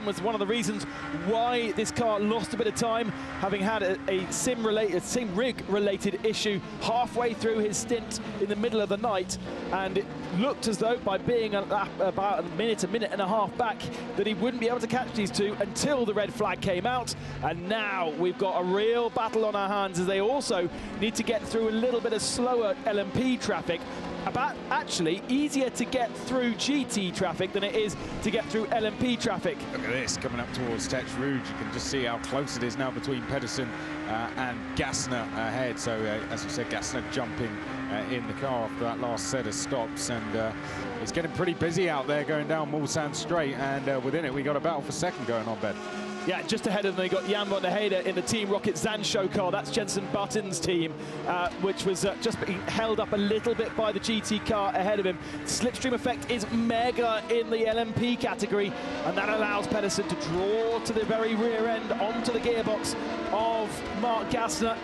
Was one of the reasons why this car lost a bit of time, having had a sim rig-related issue halfway through his stint in the middle of the night, and it looked as though by being about a minute and a half back that he wouldn't be able to catch these two until the red flag came out. And now we've got a real battle on our hands, as they also need to get through a little bit of slower LMP traffic. Actually easier to get through GT traffic than it is to get through LMP traffic. Look at this, coming up towards Tech Rouge. You can just see how close it is now between Pedersen and Gassner ahead. So, as you said, Gassner jumping in the car after that last set of stops. And it's getting pretty busy out there going down Mulsanne Straight. And within it, we got a battle for second going on, Ben. Yeah, just ahead of them, they got Jan van der Heide in the Team Rocket Zanshow car. That's Jensen Button's team, which was just being held up a little bit by the GT car ahead of him. Slipstream effect is mega in the LMP category, and that allows Pedersen to draw to the very rear end onto the gearbox of Mark Gassner.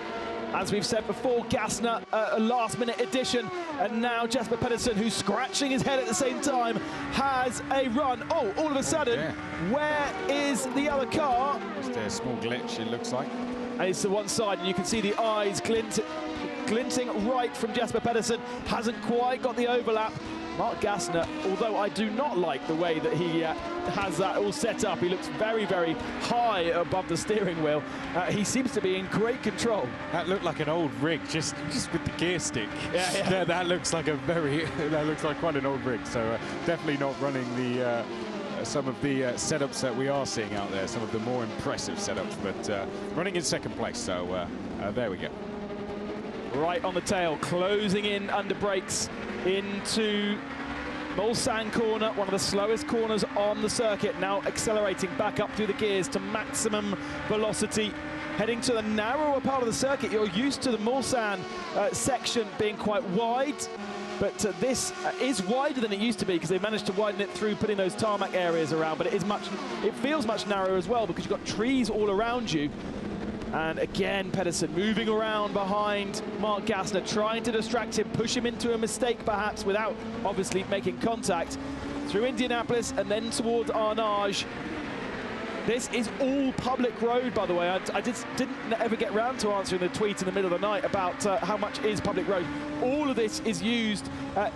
As we've said before, Gassner, a last-minute addition, and now Jesper Pedersen, who's scratching his head at the same time, has a run. Oh, all of a sudden, where is the other car? Just a small glitch, it looks like. And it's to one side, and you can see the eyes glinting right from Jesper Pedersen. Hasn't quite got the overlap. Mark Gassner, although I do not like the way that he has that all set up. He looks very, very high above the steering wheel. He seems to be in great control. That looked like an old rig, just with the gear stick. Yeah. That looks like that looks like quite an old rig. So definitely not running the some of the setups that we are seeing out there, some of the more impressive setups, but running in second place. So there we go. Right on the tail, closing in under brakes into Mulsanne corner, one of the slowest corners on the circuit, now accelerating back up through the gears to maximum velocity, heading to the narrower part of the circuit. You're used to the Mulsanne section being quite wide, but this is wider than it used to be because they managed to widen it through putting those tarmac areas around, but it feels much narrower as well because you've got trees all around you. And again, Pedersen moving around behind Mark Gassner, trying to distract him, push him into a mistake perhaps without obviously making contact. Through Indianapolis and then towards Arnage. This is all public road, by the way. I didn't ever get round to answering the tweet in the middle of the night about how much is public road. All of this is used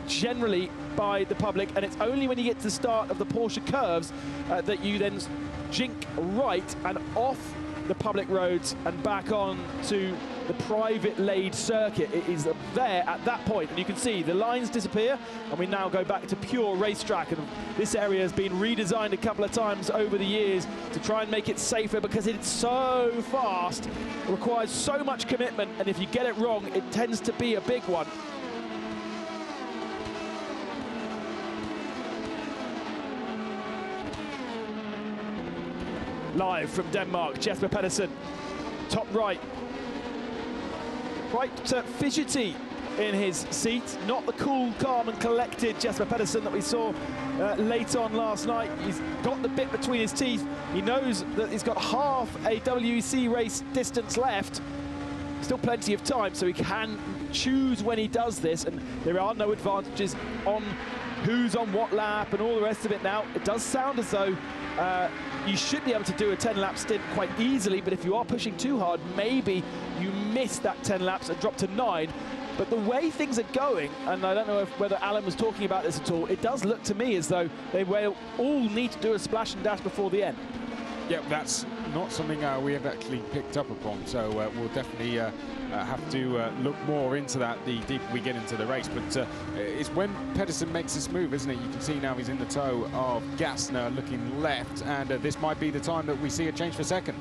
generally by the public, and it's only when you get to the start of the Porsche curves that you then jink right and off the public roads and back on to the private laid circuit. It is there at that point, and you can see the lines disappear, and we now go back to pure racetrack. And this area has been redesigned a couple of times over the years to try and make it safer because it's so fast, it requires so much commitment, and if you get it wrong, it tends to be a big one. Live from Denmark, Jesper Pedersen, top right. Quite fidgety in his seat, not the cool, calm and collected Jesper Pedersen that we saw late on last night. He's got the bit between his teeth. He knows that he's got half a WEC race distance left. Still plenty of time, so he can choose when he does this, and there are no advantages on who's on what lap and all the rest of it now. It does sound as though you should be able to do a 10-lap stint quite easily, but if you are pushing too hard, maybe you miss that 10 laps and drop to 9. But the way things are going, and I don't know whether Alan was talking about this at all, it does look to me as though they will all need to do a splash and dash before the end. Yeah, that's not something we have actually picked up upon, so we'll definitely have to look more into that the deeper we get into the race. But it's when Pedersen makes this move, isn't it? You can see now he's in the toe of Gassner looking left, and this might be the time that we see a change for second.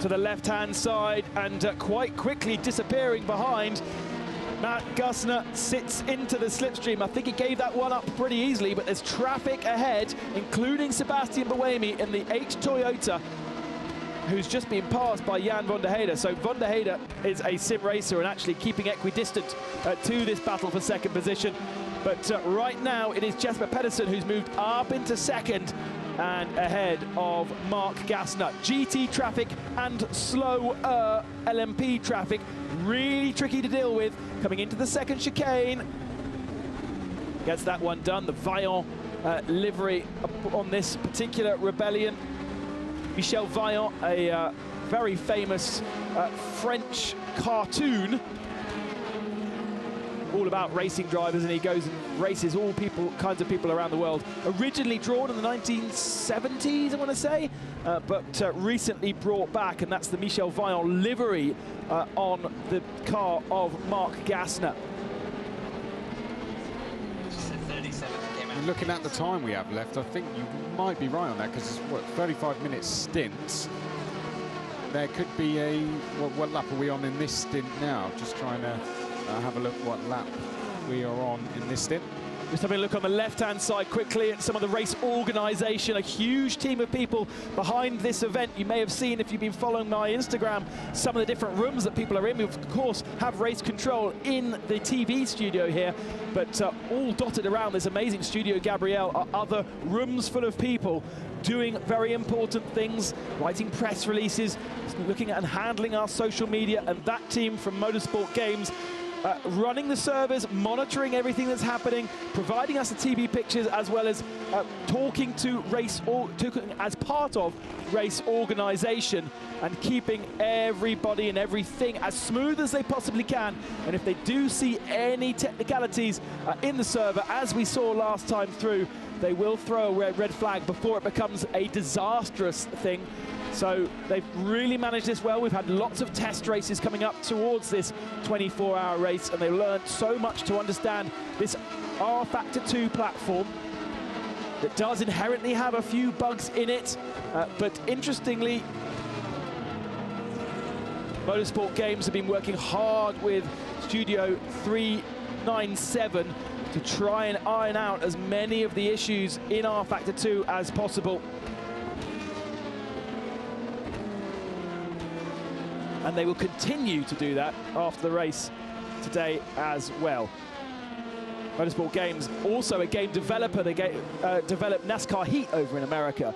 To the left-hand side, and quite quickly disappearing behind. Matt Gassner sits into the slipstream. I think he gave that one up pretty easily, but there's traffic ahead, including Sebastian Buemi in the H Toyota, who's just been passed by Jan van der Heide. So van der Heide is a sim racer and actually keeping equidistant to this battle for second position. But right now it is Jesper Pedersen who's moved up into second and ahead of Mark Gassner. GT traffic and slow LMP traffic, really tricky to deal with. Coming into the second chicane. Gets that one done. The Vaillant livery on this particular Rebellion. Michel Vaillant, a very famous French cartoon all about racing drivers, and he goes and races all kinds of people around the world. Originally drawn in the 1970s, I want to say, but recently brought back, and that's the Michel Vaillant livery on the car of Mark Gassner. Looking at the time we have left, I think you might be right on that, because it's, what, 35-minute stints. There could be a... what lap are we on in this stint now? Just trying to have a look what lap we are on in this stint. Just having a look on the left-hand side quickly at some of the race organisation. A huge team of people behind this event. You may have seen, if you've been following my Instagram, some of the different rooms that people are in. We, of course, have race control in the TV studio here, but all dotted around this amazing studio, Gabrielle, are other rooms full of people doing very important things, writing press releases, looking at and handling our social media, and that team from Motorsport Games running the servers, monitoring everything that's happening, providing us the TV pictures, as well as talking to as part of race organisation, and keeping everybody and everything as smooth as they possibly can. And if they do see any technicalities in the server, as we saw last time through, they will throw a red flag before it becomes a disastrous thing. So they've really managed this well. We've had lots of test races coming up towards this 24-hour race, and they've learned so much to understand this R-Factor 2 platform that does inherently have a few bugs in it. But interestingly, Motorsport Games have been working hard with Studio 397 to try and iron out as many of the issues in R-Factor 2 as possible. And they will continue to do that after the race today as well. Motorsport Games, also a game developer. They develop NASCAR Heat over in America,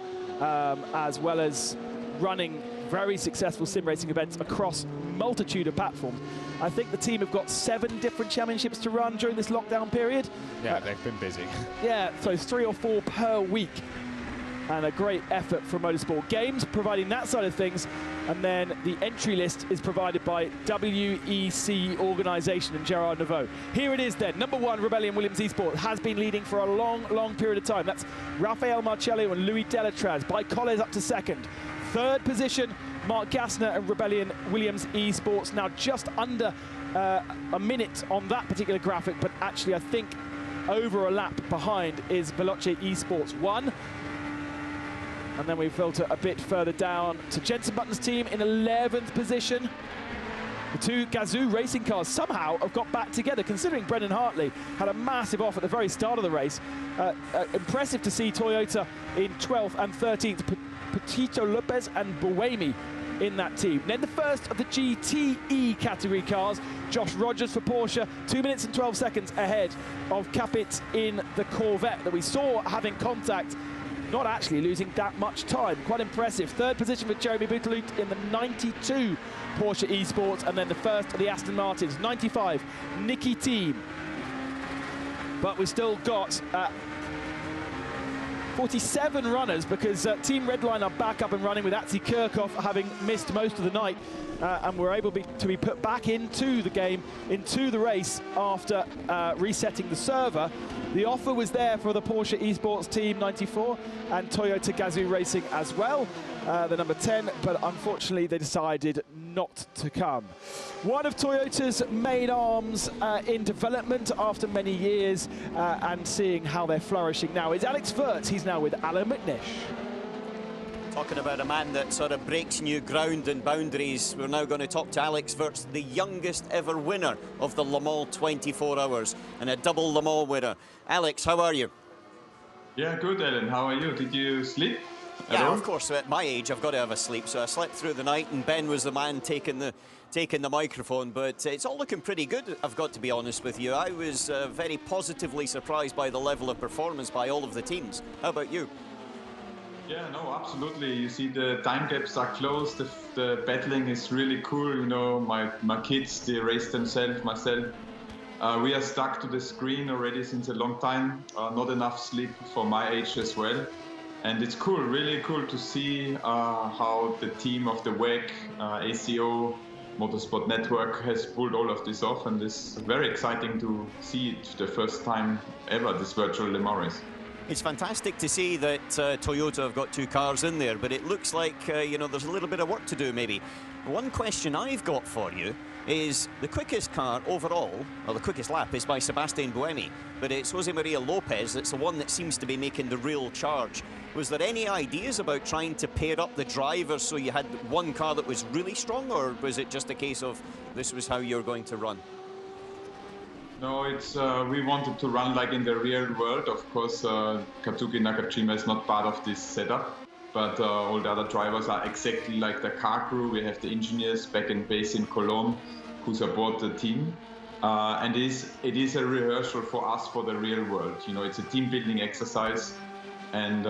as well as running very successful sim racing events across multitude of platforms. I think the team have got 7 different championships to run during this lockdown period. Yeah, they've been busy. Yeah, so 3 or 4 per week. And a great effort from Motorsport Games, providing that side of things. And then the entry list is provided by WEC Organisation and Gerard Neveu. Here it is then. Number 1, Rebellion Williams Esports has been leading for a long, long period of time. That's Rafael Marcello and Louis Delatraz. By Colles up to 2nd. 3rd position, Mark Gassner and Rebellion Williams Esports. Now just under a minute on that particular graphic, but actually I think over a lap behind is Veloce Esports 1. And then we filter a bit further down to Jenson Button's team in 11th position. The 2 Gazoo racing cars somehow have got back together, considering Brendan Hartley had a massive off at the very start of the race. Impressive to see Toyota in 12th and 13th, Petito Lopez and Buemi in that team. Then the first of the GTE category cars, Josh Rogers for Porsche, 2 minutes and 12 seconds ahead of Capit in the Corvette that we saw having contact, not actually losing that much time. Quite impressive. 3rd position for Jeremy Bouteloup in the 92 Porsche Esports, and then the first of the Aston Martins, 95, Nicky Team. But we still got 47 runners, because Team Redline are back up and running with Atzi Kirchhoff having missed most of the night, and were able to be put back into the game, into the race after resetting the server. The offer was there for the Porsche Esports Team 94 and Toyota Gazoo Racing as well, the number 10, but unfortunately they decided not to come. One of Toyota's main arms in development after many years, and seeing how they're flourishing now, is Alex Wirtz. He's now with Alan McNish. Talking about a man that sort of breaks new ground and boundaries, we're now going to talk to Alex Wirtz, the youngest ever winner of the Le Mans 24 Hours, and a double Le Mans winner. Alex, how are you? Yeah, good, Alan. How are you? Did you sleep? Yeah, of course. At my age, I've got to have a sleep. So I slept through the night, and Ben was the man taking the microphone. But it's all looking pretty good, I've got to be honest with you. I was very positively surprised by the level of performance by all of the teams. How about you? Yeah, no, absolutely. You see the time gaps are closed. The battling is really cool. You know, my kids, they race themselves, myself. We are stuck to the screen already since a long time. Not enough sleep for my age as well. And it's cool, really cool to see how the team of the WEC, ACO, Motorsport Network has pulled all of this off, and it's very exciting to see it the first time ever, this virtual Le Mans race. It's fantastic to see that Toyota have got 2 cars in there, but it looks like, you know, there's a little bit of work to do maybe. One question I've got for you is the quickest car overall, or the quickest lap, is by Sebastian Buemi, but it's Jose Maria Lopez that's the one that seems to be making the real charge. Was there any ideas about trying to pair up the drivers so you had one car that was really strong, or was it just a case of this was how you're going to run? No, it's we wanted to run like in the real world. Of course, Katsuki Nakajima is not part of this setup, but all the other drivers are exactly like the car crew. We have the engineers back in base in Cologne who support the team. And it is a rehearsal for us for the real world. You know, it's a team building exercise, and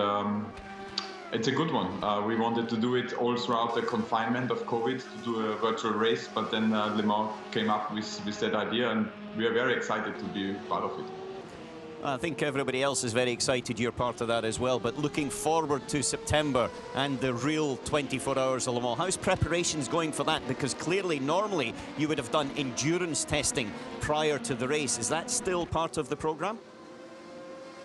it's a good one. We wanted to do it all throughout the confinement of COVID to do a virtual race, but then Le Mans came up with that idea, and we are very excited to be part of it. I think everybody else is very excited you're part of that as well, but looking forward to September and the real 24 hours of Le Mans. How's preparations going for that? Because clearly, normally, you would have done endurance testing prior to the race. Is that still part of the program?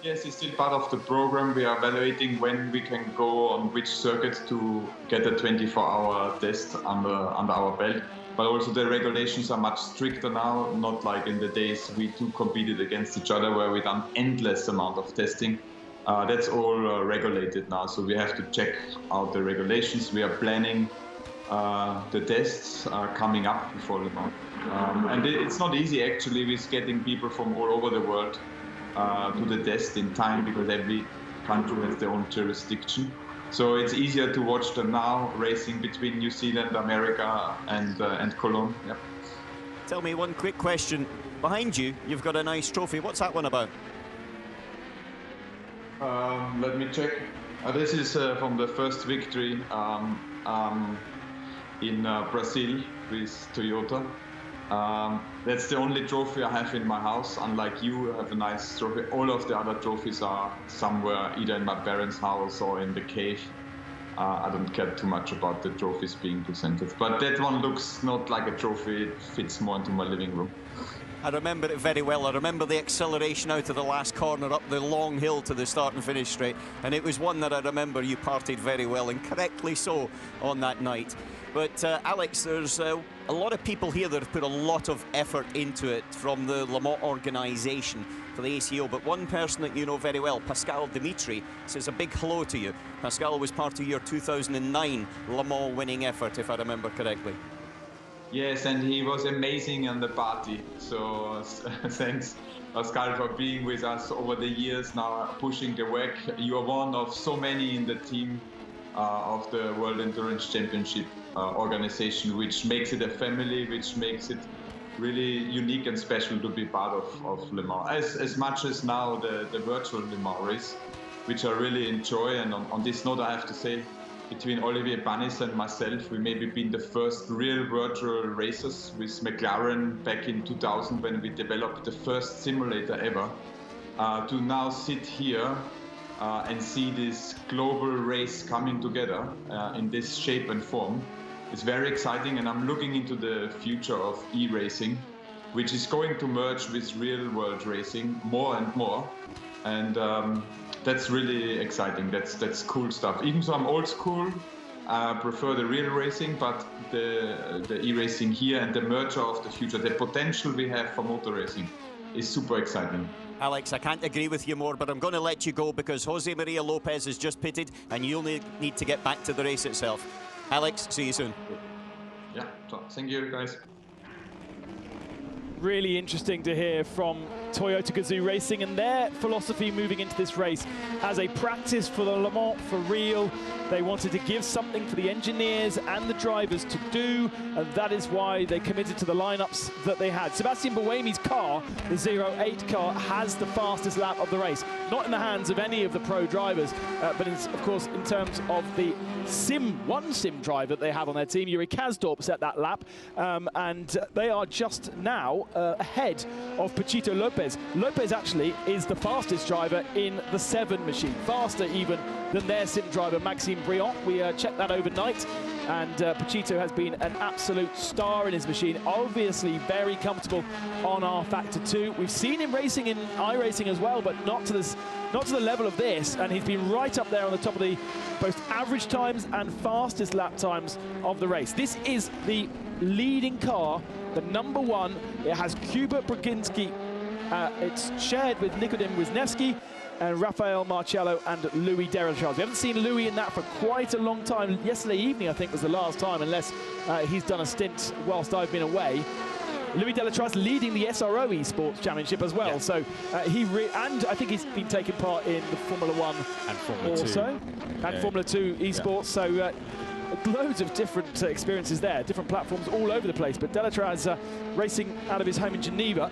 Yes, it's still part of the program. We are evaluating when we can go on which circuit to get a 24-hour test under our belt. But also the regulations are much stricter now, not like in the days we two competed against each other where we done endless amount of testing. That's all regulated now, so we have to check out the regulations. We are planning the tests coming up before Le Mans. And it's not easy actually with getting people from all over the world to the test in time, because every country has their own jurisdiction. So it's easier to watch them now racing between New Zealand, America, and Cologne. Yeah. Tell me one quick question. Behind you, you've got a nice trophy. What's that one about? Let me check. This is from the first victory in Brazil with Toyota. That's the only trophy I have in my house. Unlike you, I have a nice trophy. All of the other trophies are somewhere either in my parents' house or in the cave. I don't care too much about the trophies being presented. But that one looks not like a trophy. It fits more into my living room. I remember it very well. I remember the acceleration out of the last corner up the long hill to the start and finish straight. And it was one that I remember you partied very well, and correctly so, on that night. But Alex, there's a lot of people here that have put a lot of effort into it from the Le Mans organisation for the ACO, but one person that you know very well, Pascal Dimitri, says a big hello to you. Pascal was part of your 2009 Le Mans winning effort, if I remember correctly. Yes, and he was amazing on the party. So thanks, Pascal, for being with us over the years now, pushing the WEC. You are one of so many in the team of the World Endurance Championship organization, which makes it a family, which makes it really unique and special to be part of Le Mans. As much as now the virtual Le Mans race, which I really enjoy. And on this note, I have to say, between Olivier Panis and myself, we maybe been the first real virtual racers with McLaren back in 2000 when we developed the first simulator ever. To now sit here and see this global race coming together in this shape and form is very exciting, and I'm looking into the future of e-racing, which is going to merge with real-world racing more and more, and that's really exciting. That's cool stuff. Even though I'm old school, I prefer the real racing, but the e-racing here and the merger of the future, the potential we have for motor racing is super exciting. Alex, I can't agree with you more, but I'm going to let you go because Jose Maria Lopez has just pitted and you'll need to get back to the race itself. Alex, see you soon. Yeah, thank you, guys. Really interesting to hear from Toyota Gazoo Racing and their philosophy moving into this race as a practice for the Le Mans for real. They wanted to give something for the engineers and the drivers to do, and that is why they committed to the lineups that they had. Sebastian Buemi's car, the 08 car, has the fastest lap of the race. Not in the hands of any of the pro drivers, but of course in terms of the one sim driver that they have on their team. Yuri Kasdorp set that lap, and they are just now ahead of Pachito Lopez Lopez. Lopez actually is the fastest driver in the 7 machine, faster even than their sim driver Maxime Briand. We checked that overnight, and Pachito has been an absolute star in his machine. Obviously very comfortable on our Factor 2. We've seen him racing in iRacing as well, but not to the level of this, and he's been right up there on the top of the both average times and fastest lap times of the race. This is the leading car, the number 1. It has Hubert Braginski. It's shared with Nikodem Wisniewski and Rafael Marcello and Louis Delatraz. We haven't seen Louis in that for quite a long time. Yesterday evening, I think, was the last time, unless he's done a stint whilst I've been away. Louis Delatraz leading the SRO Esports Championship as well. Yeah. So and I think he's been taking part in the Formula 1 and Formula also, 2. And Formula 2 Esports. Yeah. So loads of different experiences there, different platforms all over the place. But Delatraz racing out of his home in Geneva,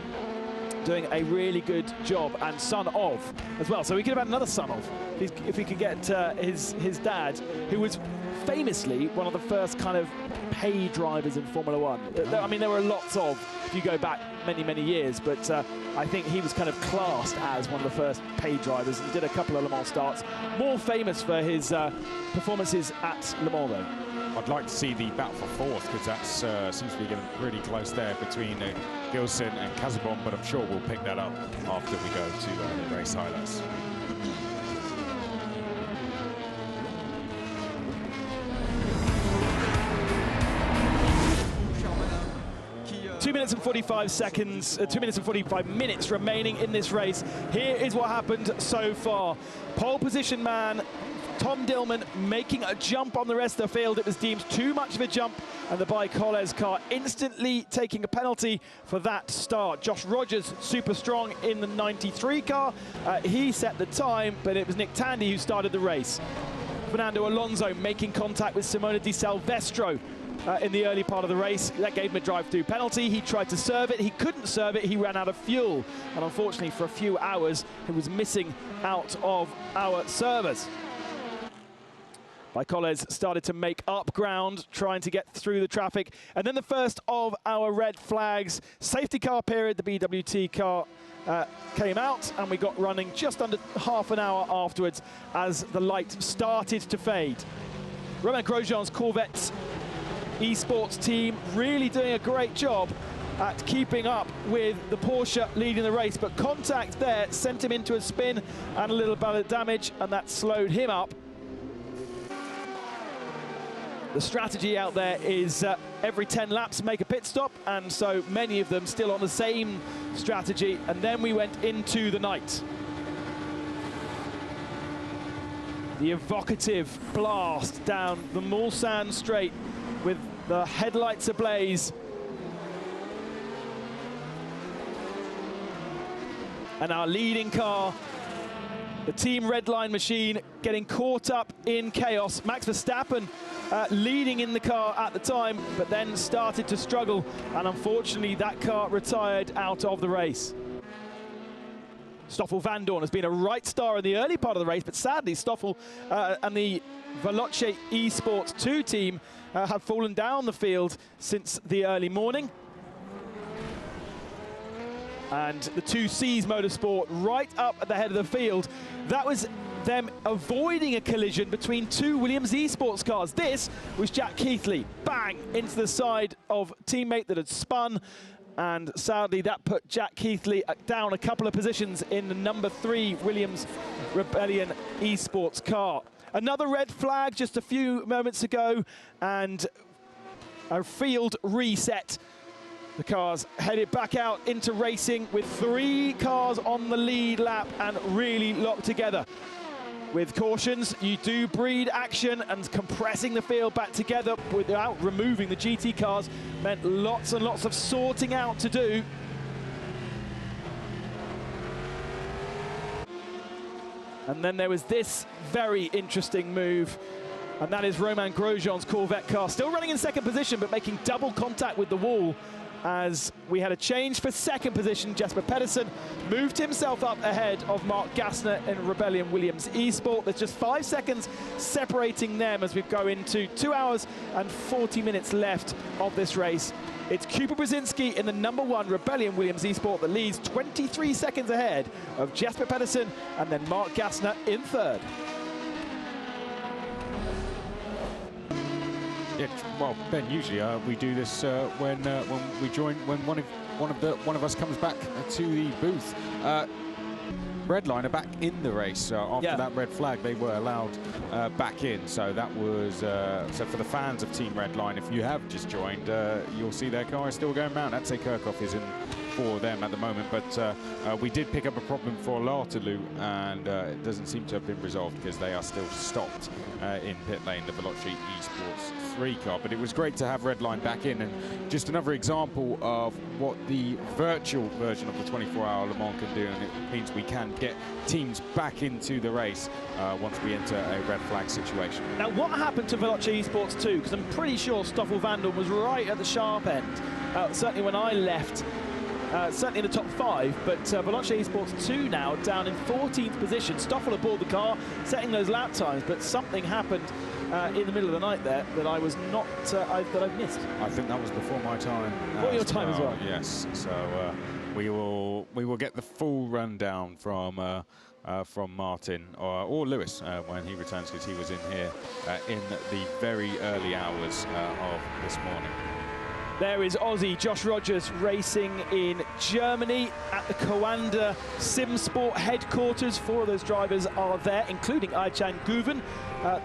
doing a really good job, and son of as well. So we could have had another son of if we could get his dad, who was famously one of the first kind of pay drivers in Formula 1. I mean, there were lots of, if you go back many years, but I think he was kind of classed as one of the first pay drivers and did a couple of Le Mans starts. More famous for his performances at Le Mans, though. I'd like to see the battle for fourth, because that seems to be getting pretty close there between Gilson and Casabon, but I'm sure we'll pick that up after we go to the race highlights. 2 minutes and 45 seconds, 2 minutes and 45 minutes remaining in this race. Here is what happened so far. Pole position man Tom Dillman making a jump on the rest of the field. It was deemed too much of a jump, and the Bike-Holles car instantly taking a penalty for that start. Josh Rogers, super strong in the 93 car. He set the time, but it was Nick Tandy who started the race. Fernando Alonso making contact with Simona Di Silvestro in the early part of the race. That gave him a drive-through penalty. He tried to serve it. He couldn't serve it. He ran out of fuel. And unfortunately, for a few hours, he was missing out of our servers. Bike-Holles started to make up ground, trying to get through the traffic. And then the first of our red flags. Safety car period, the BWT car came out, and we got running just under half an hour afterwards as the light started to fade. Romain Grosjean's Corvette esports team really doing a great job at keeping up with the Porsche leading the race, but contact there sent him into a spin and a little bit of damage, and that slowed him up. The strategy out there is every 10 laps make a pit stop, and so many of them still on the same strategy, and then we went into the night. The evocative blast down the Mulsanne straight with the headlights ablaze. And our leading car, the Team Redline machine, getting caught up in chaos. Max Verstappen leading in the car at the time, but then started to struggle, and unfortunately that car retired out of the race. Stoffel Vandoorne has been a right star in the early part of the race, but sadly Stoffel and the Veloce Esports 2 team have fallen down the field since the early morning. And the 2Cs Motorsport right up at the head of the field. That was them avoiding a collision between two Williams Esports cars. This was Jack Keithley, bang, into the side of a teammate that had spun. And sadly, that put Jack Keithley down a couple of positions in the number 3 Williams Rebellion Esports car. Another red flag just a few moments ago, and a field reset. The cars headed back out into racing with 3 cars on the lead lap and really locked together. With cautions, you do breed action, and compressing the field back together without removing the GT cars meant lots and lots of sorting out to do. And then there was this very interesting move, and that is Romain Grosjean's Corvette car, still running in second position, but making double contact with the wall as we had a change for second position. Jesper Pedersen moved himself up ahead of Mark Gassner in Rebellion Williams Esport. There's just 5 seconds separating them as we go into 2 hours and 40 minutes left of this race. It's Cooper Brzezinski in the #1 Rebellion Williams Esport that leads 23 seconds ahead of Jesper Pedersen, and then Mark Gassner in third. Yeah, well, Ben, usually we do this when we join, when one of us comes back to the booth. Redline are back in the race after that red flag. They were allowed back in, so that was so for the fans of Team Redline. If you have just joined, you'll see their car is still going round. I'd say Kirchhoff is in for them at the moment, but we did pick up a problem for Lartaloo, and it doesn't seem to have been resolved because they are still stopped in pit lane, the Veloci Esports 3 car. But it was great to have Redline back in, and just another example of what the virtual version of the 24-hour Le Mans can do, and it means we can get teams back into the race once we enter a red flag situation. Now, what happened to Veloci Esports 2? Because I'm pretty sure Stoffel Vandal was right at the sharp end, certainly when I left. Certainly in the top 5, but Veloci Esports 2 now down in 14th position. Stoffel aboard the car, setting those lap times, but something happened in the middle of the night there that I was not, that I've missed. I think that was before my time. Before your time as well. Yes, so we will get the full rundown from Martin or Lewis when he returns, because he was in here in the very early hours of this morning. There is Aussie Josh Rogers racing in Germany at the Coanda Simsport headquarters. 4 of those drivers are there, including Aichan Guven.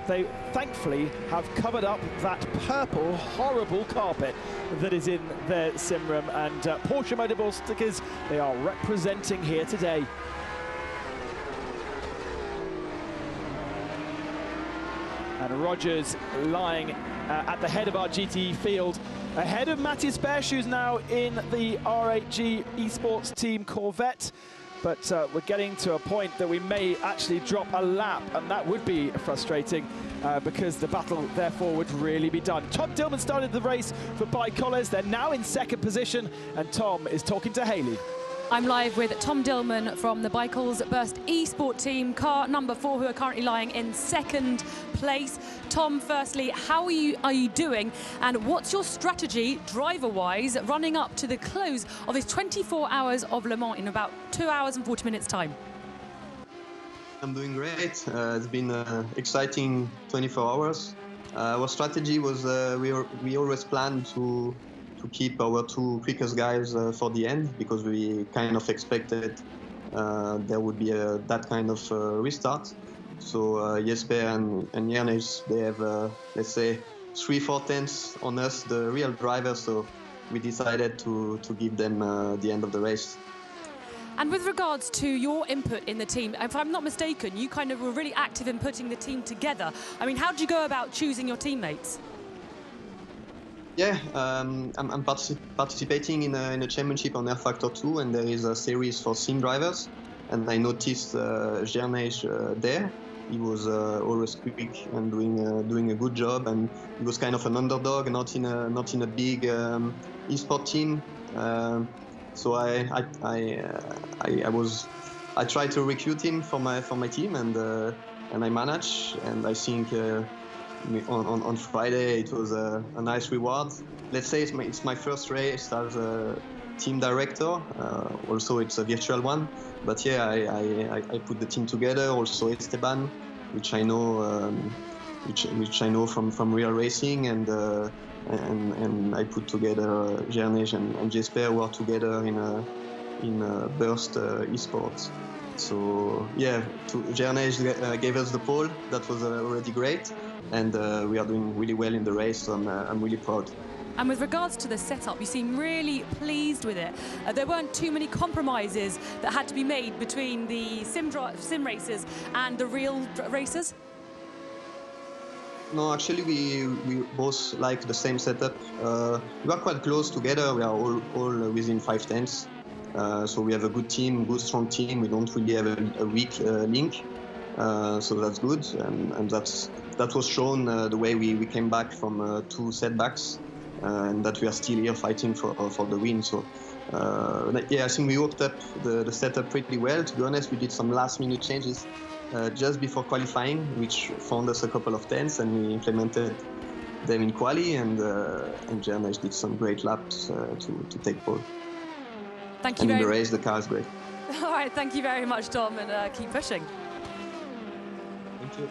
They thankfully have covered up that purple, horrible carpet that is in their sim room, and Porsche Motorball stickers they are representing here today. And Rogers lying at the head of our GTE field, ahead of Matthias Bershoes now in the R8G Esports Team Corvette. But we're getting to a point that we may actually drop a lap, and that would be frustrating because the battle, therefore, would really be done. Tom Dillman started the race for Bicoles. They're now in second position, and Tom is talking to Haley. I'm live with Tom Dillman from the Bicoles Burst Esport team, car #4, who are currently lying in second place. Tom, firstly, how are you doing, and what's your strategy, driver-wise, running up to the close of this 24 hours of Le Mans in about 2 hours and 40 minutes time? I'm doing great. It's been an exciting 24 hours. Our strategy was we always planned to keep our 2 quickest guys for the end, because we kind of expected there would be that kind of restart. So Jesper and Jernej, they have, let's say, 3/4 tenths on us, the real drivers, so we decided to give them the end of the race. And with regards to your input in the team, if I'm not mistaken, you kind of were really active in putting the team together. I mean, how did you go about choosing your teammates? Yeah, I'm participating in a championship on Air Factor 2, and there is a series for sim drivers. And I noticed Jernej there. He was always quick and doing a good job, and he was kind of an underdog, not in a big esport team. So I tried to recruit him for my team, and I managed, and I think. On Friday, it was a nice reward. Let's say it's my first race as a team director. Also, it's a virtual one. But yeah, I put the team together. Also, Esteban, which I know, which I know from real racing, and I put together Jernej and Jesper, who are together in Burst Esports. So yeah, Jernej gave us the pole. That was already great. And we are doing really well in the race, so I'm really proud. And with regards to the setup, you seem really pleased with it. There weren't too many compromises that had to be made between the sim racers and the real racers? No, actually, we both like the same setup. We are quite close together. We are all within 5 tenths. So we have a good team, good strong team. We don't really have a weak link. So that's good, and that was shown the way we came back from 2 setbacks, and that we are still here fighting for the win. So yeah, I think we worked up the setup pretty well. To be honest, we did some last-minute changes just before qualifying, which found us a couple of tenths, and we implemented them in quali, and Jernej did some great laps to take pole. Thank you. And in the race, the car is great. All right, thank you very much, Tom, and keep pushing. Thank you.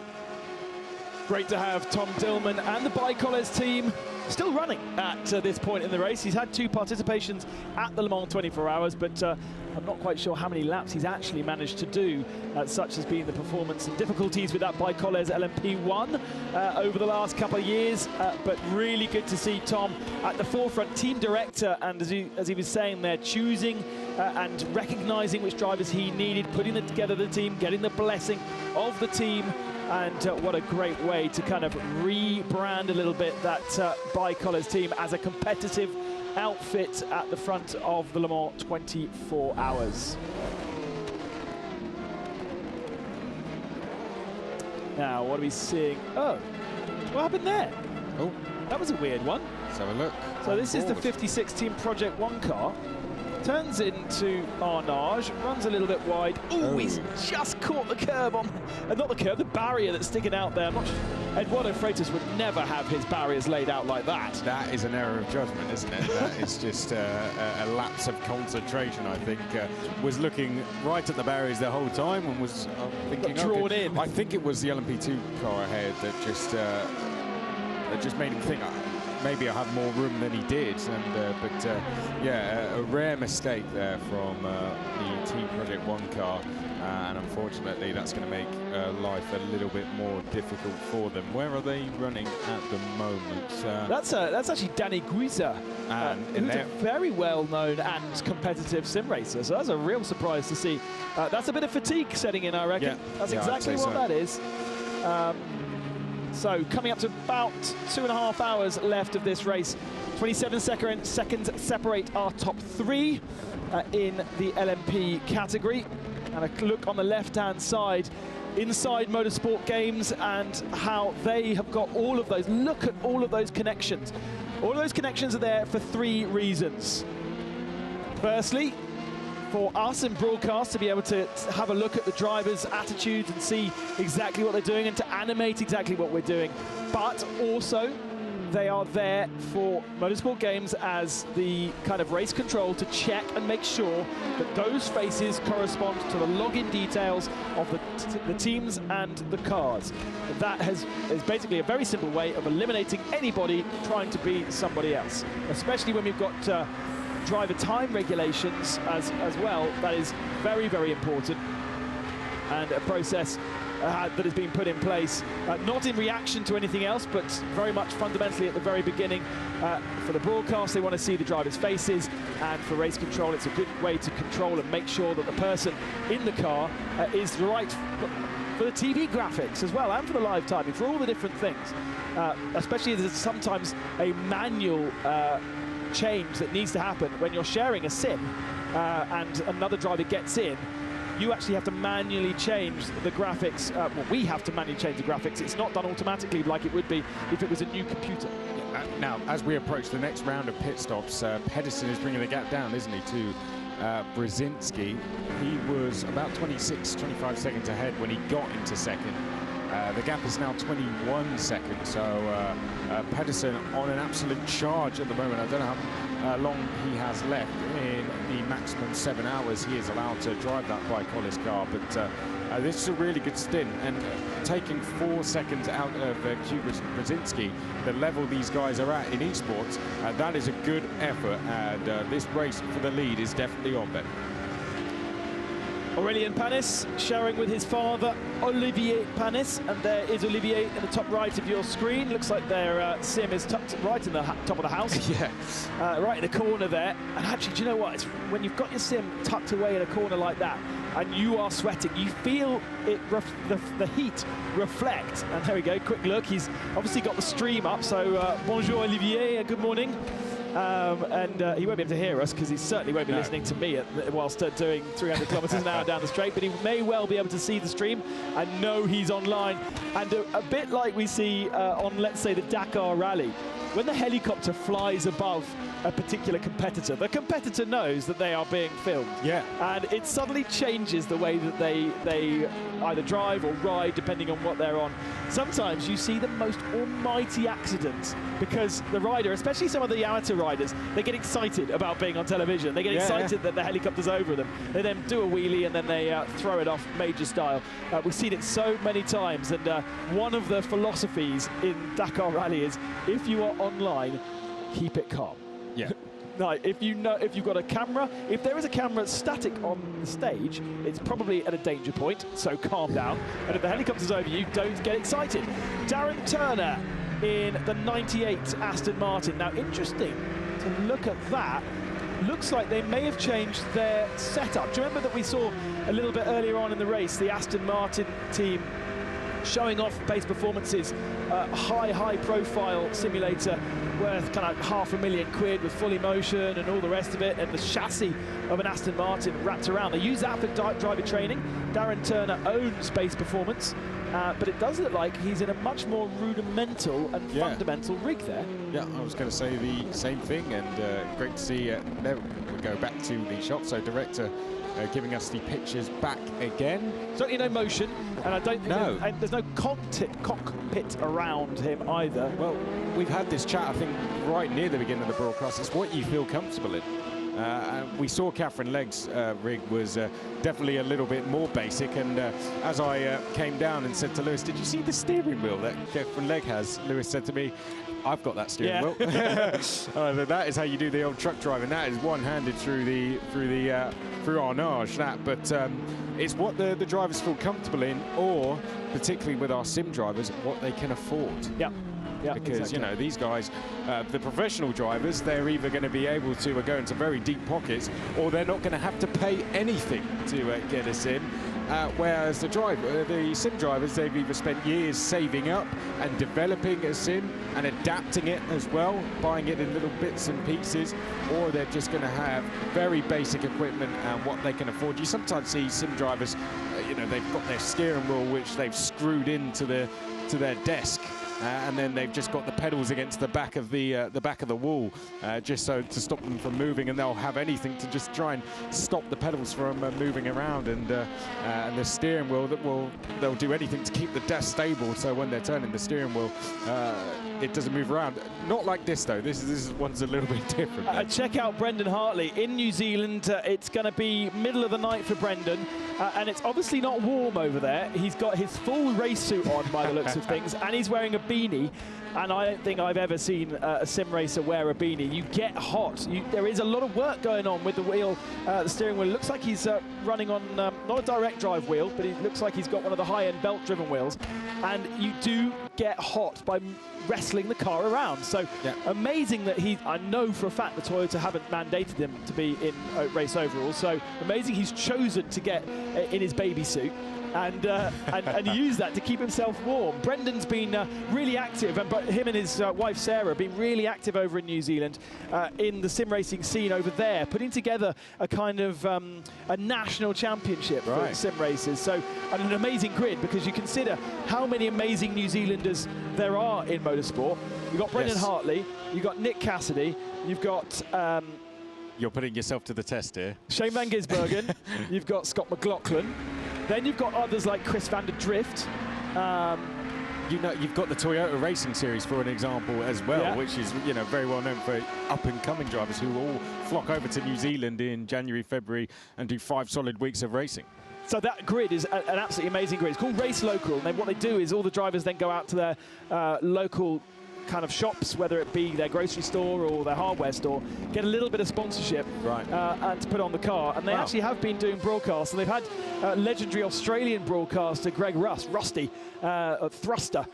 Great to have Tom Dillman and the Bicoles team still running at this point in the race. He's had 2 participations at the Le Mans 24 Hours, but I'm not quite sure how many laps he's actually managed to do, such has been the performance and difficulties with that Bicoles LMP1 over the last couple of years. But really good to see Tom at the forefront, team director, and as he was saying there, choosing and recognising which drivers he needed, putting together the team, getting the blessing of the team. And what a great way to kind of rebrand a little bit that Bicoles team as a competitive outfit at the front of the Le Mans 24 Hours. Now, what are we seeing? Oh, what happened there? Oh, that was a weird one. let's have a look. So this is the 56 Team Project 1 car. Turns into Arnage, runs a little bit wide. Ooh, he's just caught the curb on, not the curb, the barrier that's sticking out there. I'm not sure. Eduardo Freitas would never have his barriers laid out like that. That is an error of judgment, isn't it? That is just a lapse of concentration, I think. Was looking right at the barriers the whole time and was thinking... drawn in. I think it was the LMP2 car ahead that just made him think, maybe I have more room than he did. And yeah, a rare mistake there from the Team Project 1 car. And unfortunately, that's going to make life a little bit more difficult for them. Where are they running at the moment? That's actually Danny Guiza, who's a very well-known and competitive sim racer. So that's a real surprise to see. That's a bit of fatigue setting in, I reckon. Yeah, that's exactly what that is. So coming up to about 2.5 hours left of this race. 27 seconds separate our top 3 in the LMP category. And a look on the left-hand side, inside Motorsport Games, and how they have got all of those. Look at all of those connections. All of those connections are there for 3 reasons. Firstly, for us in broadcast to be able to have a look at the drivers' attitudes and see exactly what they're doing and to animate exactly what we're doing. But also, they are there for Motorsport Games as the kind of race control to check and make sure that those faces correspond to the login details of the teams and the cars. That is basically a very simple way of eliminating anybody trying to be somebody else, especially when we've got driver time regulations as well. That is very, very important, and a process that has been put in place, not in reaction to anything else, but very much fundamentally at the very beginning. For the broadcast, they want to see the drivers' faces, and for race control, it's a good way to control and make sure that the person in the car is right for the TV graphics as well, and for the live timing, for all the different things. Especially there's sometimes a manual change that needs to happen when you're sharing a sim and another driver gets in. You actually have to manually change the graphics. Well, we have to manually change the graphics. It's not done automatically like it would be if it was a new computer. Now, as we approach the next round of pit stops, Pedersen is bringing the gap down, isn't he, to Brzezinski. He was about 26, 25 seconds ahead when he got into second. The gap is now 21 seconds, so Pedersen on an absolute charge at the moment. I don't know how long he has left in the maximum 7 hours he is allowed to drive that Bicoles car, but this is a really good stint, and taking 4 seconds out of Brzezinski, the level these guys are at in esports, that is a good effort, and this race for the lead is definitely on Ben. Aurélien Panis sharing with his father, Olivier Panis, and there is Olivier in the top right of your screen. Looks like their sim is tucked right in the top of the house. Yeah. Right in the corner there. And actually, do you know what? It's when you've got your sim tucked away in a corner like that, and you are sweating, you feel it the heat reflect. And there we go, quick look. He's obviously got the stream up, so bonjour Olivier, good morning. And he won't be able to hear us because he certainly won't be listening to me whilst doing 300 kilometers an hour down the straight, but he may well be able to see the stream and know he's online. And a bit like we see on, let's say, the Dakar Rally, when the helicopter flies above a particular competitor, the competitor knows that they are being filmed. Yeah. And it suddenly changes the way that they either drive or ride, depending on what they're on. Sometimes you see the most almighty accidents because the rider, especially some of the amateur riders, they get excited about being on television. They get excited that the helicopter's over them. They then do a wheelie and then they throw it off major style. We've seen it so many times, and one of the philosophies in Dakar Rally is if you are online, keep it calm. Yeah. Like, if you've got a camera, if there is a camera static on the stage, it's probably at a danger point, so calm down. And if the helicopter's over you, don't get excited. Darren Turner in the 98 Aston Martin. Now, interesting to look at that. Looks like they may have changed their setup. Do you remember that we saw a little bit earlier on in the race, the Aston Martin team showing off base performances, high profile simulator worth kind of £500,000 with full emotion and all the rest of it, and the chassis of an Aston Martin wrapped around. They use that for driver training. Darren Turner owns base performance, but it does look like he's in a much more rudimental and fundamental rig there. Yeah, I was going to say the same thing, and great to see. There we go back to the shot. So director giving us the pictures back again. Certainly no motion, and I don't think there's no cockpit around him either. Well, we've had this chat, I think, right near the beginning of the broadcast. It's what you feel comfortable in. We saw Catherine Legg's rig was definitely a little bit more basic, and as I came down and said to Lewis, did you see the steering wheel that Catherine Legg has? Lewis said to me, I've got that steering wheel. That is how you do the old truck driving. That is one-handed through Arnage, but it's what the drivers feel comfortable in, or particularly with our sim drivers, what they can afford. Yeah, because exactly. you know, these guys, the professional drivers, they're either going to be able to go into very deep pockets, or they're not going to have to pay anything to get a sim. Whereas the sim drivers, they've either spent years saving up and developing a sim and adapting it as well, buying it in little bits and pieces, or they're just going to have very basic equipment and what they can afford. You sometimes see sim drivers, you know, they've got their steering wheel which they've screwed into their desk. And then they've just got the pedals against the back of the wall, just so to stop them from moving, and they'll have anything to just try and stop the pedals from moving around, and the steering wheel they'll do anything to keep the desk stable, so when they're turning the steering wheel, it doesn't move around. Not like this though. This one's a little bit different. Check out Brendan Hartley in New Zealand. It's going to be middle of the night for Brendan, and it's obviously not warm over there. He's got his full race suit on by the looks of things, and he's wearing a beanie, and I don't think I've ever seen a sim racer wear a beanie. You get hot. There is a lot of work going on with the wheel, the steering wheel. It looks like he's running on not a direct drive wheel, but it looks like he's got one of the high-end belt-driven wheels, and you do get hot by wrestling the car around. So amazing that I know for a fact the Toyota haven't mandated him to be in race overalls, so amazing he's chosen to get in his baby suit and use that to keep himself warm. Brendan's been really active, but him and his wife Sarah have been really active over in New Zealand in the sim racing scene over there, putting together a kind of a national championship for sim racers. So an amazing grid, because you consider how many amazing New Zealanders there are in motorsport. You've got Brendan Hartley, you've got Nick Cassidy, you've got you're putting yourself to the test here. Shane Van Gisbergen, you've got Scott McLaughlin, then you've got others like Chris van der Drift. You know, you've got the Toyota Racing Series, for an example, as well, which is, you know, very well known for up-and-coming drivers who all flock over to New Zealand in January, February, and do 5 solid weeks of racing. So that grid is an absolutely amazing grid. It's called Race Local, and then what they do is all the drivers then go out to their local kind of shops, whether it be their grocery store or their hardware store, get a little bit of sponsorship and to put on the car. And they actually have been doing broadcasts, and they've had legendary Australian broadcaster Greg Rusty Thruster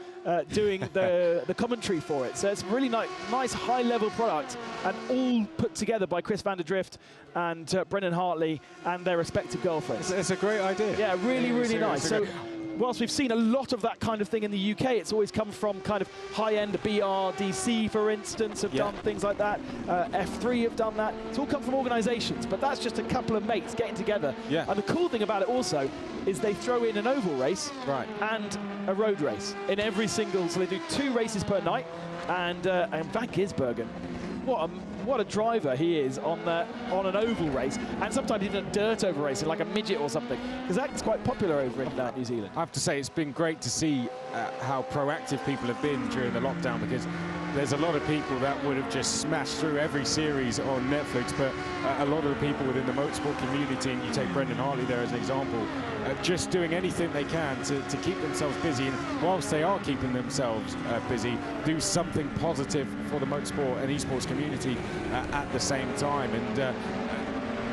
doing the commentary for it. So it's a really nice high-level product, and all put together by Chris van der Drift and Brendan Hartley and their respective girlfriends. It's a great idea. Yeah, really nice. So whilst we've seen a lot of that kind of thing in the UK, it's always come from kind of high-end BRDC, for instance, have done things like that. F3 have done that. It's all come from organisations, but that's just a couple of mates getting together. And the cool thing about it also is they throw in an oval race and a road race in every single. So they do 2 races per night, and Van Gisbergen, what a driver he is on an oval race, and sometimes even a dirt oval race, like a midget or something, because that's quite popular over in New Zealand. I have to say, it's been great to see how proactive people have been during the lockdown, because there's a lot of people that would have just smashed through every series on Netflix, but a lot of the people within the motorsport community, and you take Brendan Hartley there as an example, just doing anything they can to keep themselves busy, and whilst they are keeping themselves busy, do something positive for the motorsport and esports community at the same time. And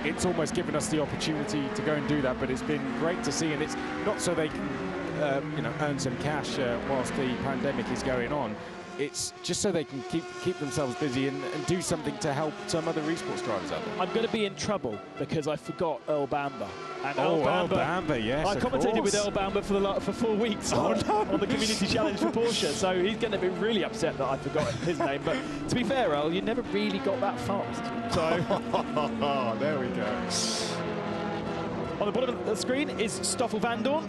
it's almost given us the opportunity to go and do that, but it's been great to see, and it's not so they can earn some cash whilst the pandemic is going on. It's just so they can keep themselves busy and do something to help some other esports drivers out there. I'm going to be in trouble because I forgot Earl Bamber. And Earl Bamber, yes, I commentated with Earl Bamber for 4 weeks on the Community Challenge for Porsche, so he's going to be really upset that I forgot his name. But to be fair, Earl, you never really got that fast. So there we go. On the bottom of the screen is Stoffel Vandoorne,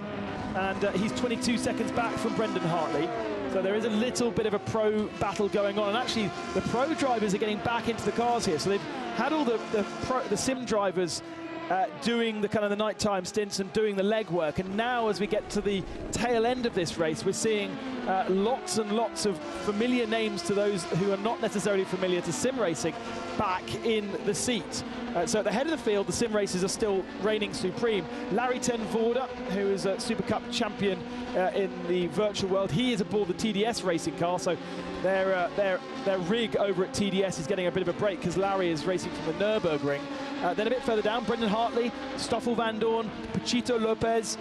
and he's 22 seconds back from Brendan Hartley. So there is a little bit of a pro battle going on, and actually the pro drivers are getting back into the cars here. So they've had all the sim drivers doing the kind of the nighttime stints and doing the legwork, and now as we get to the tail end of this race, we're seeing lots and lots of familiar names to those who are not necessarily familiar to sim racing back in the seat. So at the head of the field, the sim races are still reigning supreme. Larry ten Voorde, who is a Super Cup champion in the virtual world, he is aboard the TDS racing car, so their rig over at TDS is getting a bit of a break because Larry is racing from the Nürburgring. Then a bit further down, Brendan Hartley, Stoffel Vandoorne, Pachito Lopez,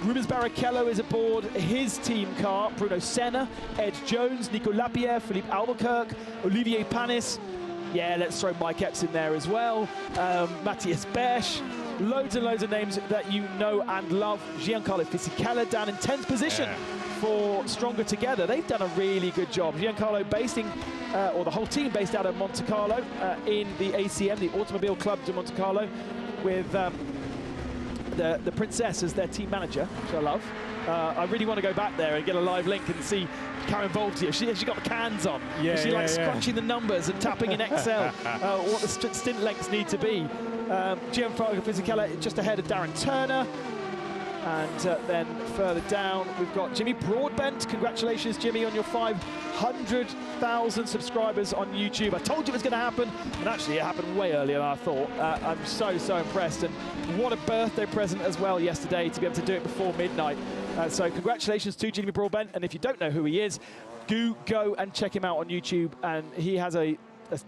Rubens Barrichello is aboard his team car, Bruno Senna, Ed Jones, Nico Lapierre, Philippe Albuquerque, Olivier Panis. Yeah, let's throw Mike Epps in there as well. Matthias Besch. Loads and loads of names that you know and love. Giancarlo Fisichella down in 10th position for Stronger Together. They've done a really good job. Giancarlo or the whole team based out of Monte Carlo in the ACM, the Automobile Club de Monte Carlo, with the Princess as their team manager, which I love. I really want to go back there and get a live link and see Karen Voltier. She got the cans on. She likes scratching the numbers and tapping in Excel what the stint lengths need to be. Giancarlo Fisichella just ahead of Darren Turner. And then further down, we've got Jimmy Broadbent. Congratulations, Jimmy, on your 500,000 subscribers on YouTube. I told you it was going to happen, and actually it happened way earlier than I thought. I'm so impressed, and what a birthday present as well yesterday to be able to do it before midnight. So congratulations to Jimmy Broadbent, and if you don't know who he is, do go and check him out on YouTube, and he has a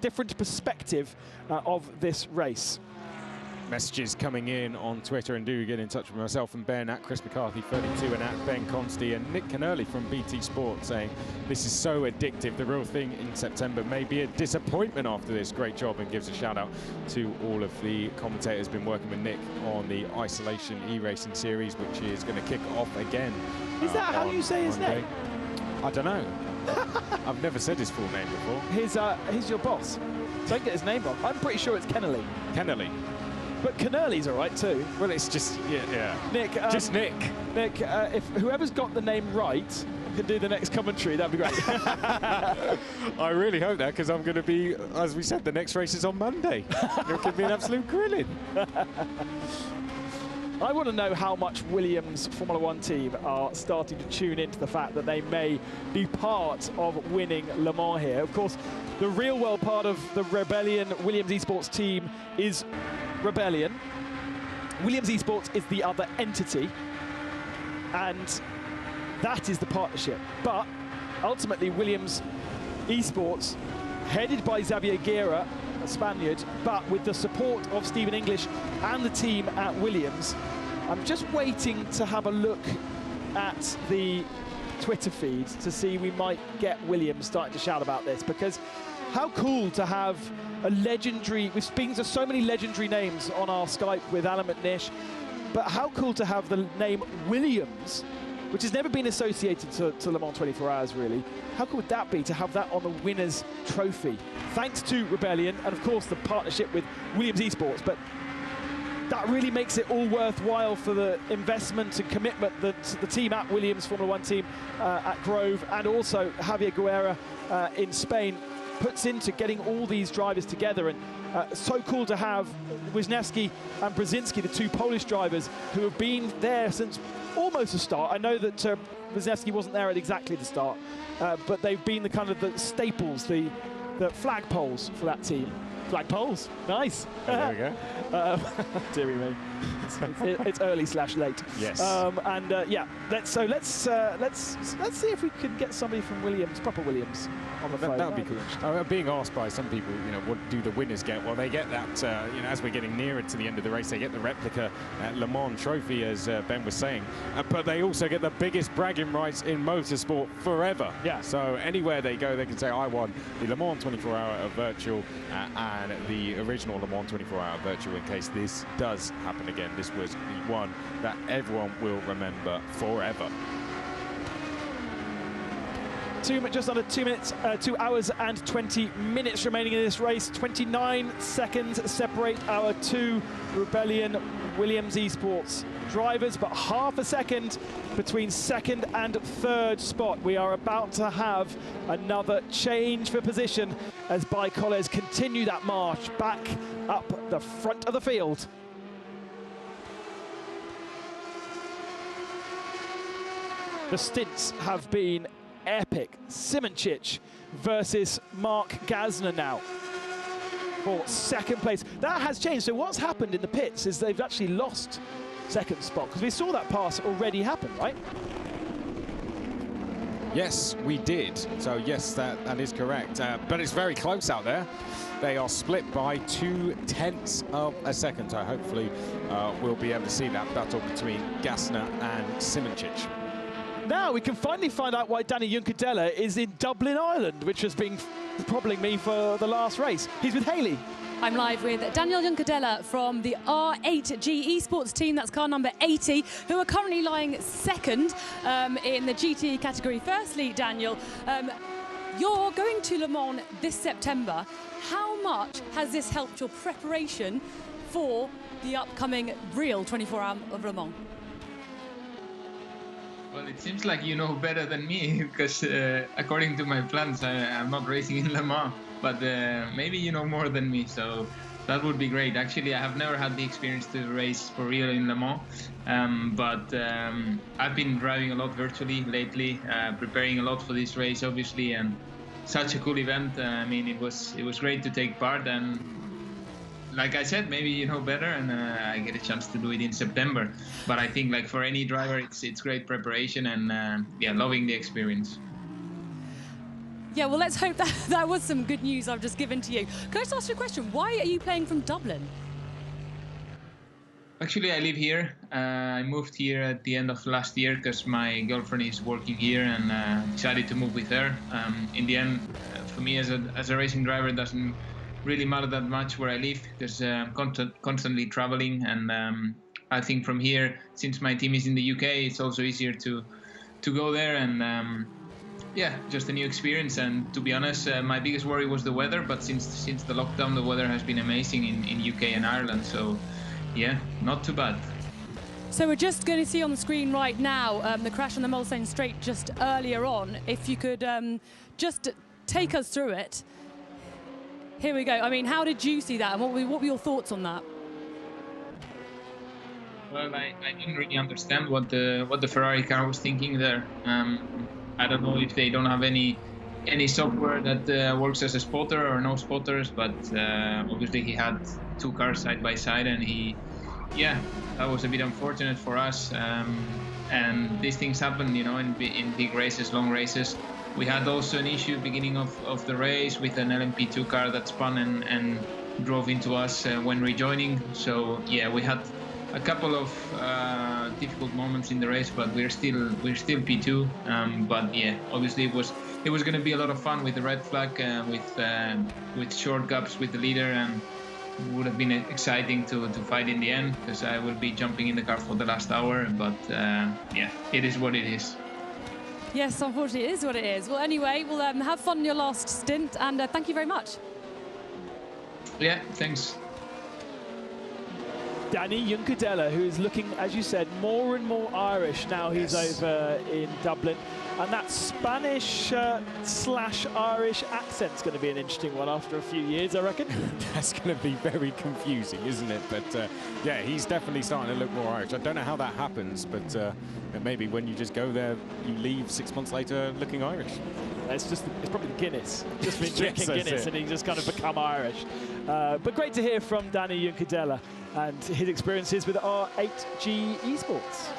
different perspective of this race. Messages coming in on Twitter, and do get in touch with myself and Ben at Chris McCarthy 32 and at Ben Consti, and Nick Cannerley from BT Sport saying this is so addictive, the real thing in September may be a disappointment after this. Great job, and gives a shout out to all of the commentators been working with Nick on the Isolation e-racing series, which is going to kick off again. Is that how you say his name? I don't know. I've never said his full name before. He's your boss. Don't get his name wrong. I'm pretty sure it's Kennerley. Kennerley. But Cannerley's all right too. Well, it's just, yeah. Nick. Just Nick. Nick, if whoever's got the name right can do the next commentary, that'd be great. I really hope that, because I'm going to be, as we said, the next race is on Monday. It could be an absolute grilling. I want to know how much Williams Formula One team are starting to tune into the fact that they may be part of winning Le Mans here. Of course, the real world part of the Rebellion Williams Esports team is Rebellion. Williams Esports is the other entity, and that is the partnership. But ultimately, Williams Esports, headed by Xavier Guerra, a Spaniard, but with the support of Stephen English and the team at Williams. I'm just waiting to have a look at the Twitter feed to see we might get Williams starting to shout about this, because how cool to have a legendary, we've spoken to so many legendary names on our Skype with Alan McNish, but how cool to have the name Williams, which has never been associated to Le Mans 24 Hours, really. How cool would that be to have that on the winner's trophy? Thanks to Rebellion, and of course the partnership with Williams Esports, but that really makes it all worthwhile for the investment and commitment that the team at Williams, Formula One team at Grove, and also Javier Guerra in Spain puts into getting all these drivers together. And so cool to have Wisniewski and Brzezinski, the two Polish drivers who have been there since almost the start. I know that Wisniewski wasn't there at exactly the start, but they've been the kind of the staples, the flagpoles for that team. Flagpoles, nice. There we go. Deary me, it's early/late. Yes. Yeah, let's see if we can get somebody from Williams, proper Williams, on the phone. That would be cool. Being asked by some people, you know, what do the winners get? Well, they get that, you know, as we're getting nearer to the end of the race, they get the replica Le Mans trophy, as Ben was saying, but they also get the biggest bragging rights in motorsport forever. Yeah. So anywhere they go, they can say, I won the Le Mans 24-hour virtual and the original Le Mans 24-hour virtual, in case this does happen again. This was the one that everyone will remember forever. Just under 2 minutes, 2 hours and 20 minutes remaining in this race. 29 seconds separate our two Rebellion Williams Esports drivers, but half a second between second and third spot. We are about to have another change for position as Baikolles continue that march back up the front of the field. The stints have been epic. Simoncic versus Mark Gasner now for second place. That has changed. So what's happened in the pits is they've actually lost second spot, because we saw that pass already happen, right? Yes, we did. So yes, that is correct. But it's very close out there. They are split by 0.2 of a second. So hopefully we'll be able to see that battle between Gasner and Simoncic. Now we can finally find out why Danny Juncadella is in Dublin, Ireland, which has been troubling me for the last race. He's with Hayley. I'm live with Daniel Juncadella from the R8G Esports team, that's car number 80, who are currently lying second in the GT category. Firstly, Daniel, you're going to Le Mans this September. How much has this helped your preparation for the upcoming real 24-hour of Le Mans? Well, it seems like you know better than me, because according to my plans, I'm not racing in Le Mans, but maybe you know more than me, so that would be great. Actually, I have never had the experience to race for real in Le Mans, but I've been driving a lot virtually lately, preparing a lot for this race, obviously, and such a cool event. I mean, it was great to take part, and like I said, maybe you know better, and I get a chance to do it in September. But I think, like, for any driver, it's great preparation, and yeah, loving the experience. Yeah, well, let's hope that was some good news I've just given to you. Can I just ask you a question? Why are you playing from Dublin? Actually, I live here. I moved here at the end of last year because my girlfriend is working here, and decided to move with her. In the end, for me as a racing driver, it doesn't really matter that much where I live, because I'm constantly traveling, and I think from here, since my team is in the UK, it's also easier to go there, and yeah, just a new experience. And to be honest, my biggest worry was the weather, but since the lockdown, the weather has been amazing in UK and Ireland, so yeah, not too bad. So we're just going to see on the screen right now the crash on the Mulsanne Straight just earlier on. If you could just take us through it. Here we go. I mean, how did you see that, and what were your thoughts on that? Well, I didn't really understand what the Ferrari car was thinking there. I don't know if they don't have any software that works as a spotter or no spotters, but obviously he had two cars side by side, and yeah, that was a bit unfortunate for us. And these things happen, you know, in big races, long races. We had also an issue beginning of the race with an LMP2 car that spun and drove into us when rejoining. So yeah, we had a couple of difficult moments in the race, but we're still P2. But yeah, obviously it was going to be a lot of fun with the red flag, with short gaps with the leader, and it would have been exciting to fight in the end, because I will be jumping in the car for the last hour. But yeah, it is what it is. Yes, unfortunately, it is what it is. Well, anyway, we'll have fun in your last stint, and thank you very much. Yeah, thanks. Danny Junkadella, who is looking, as you said, more and more Irish now he's over in Dublin. And that Spanish slash Irish accent's going to be an interesting one after a few years, I reckon. That's going to be very confusing, isn't it? But yeah, he's definitely starting to look more Irish. I don't know how that happens, but maybe when you just go there, you leave 6 months later looking Irish. It's probably the Guinness. Just been drinking Yes, Guinness and he just kind of become Irish. But great to hear from Danny Junkadella and his experiences with R8G Esports.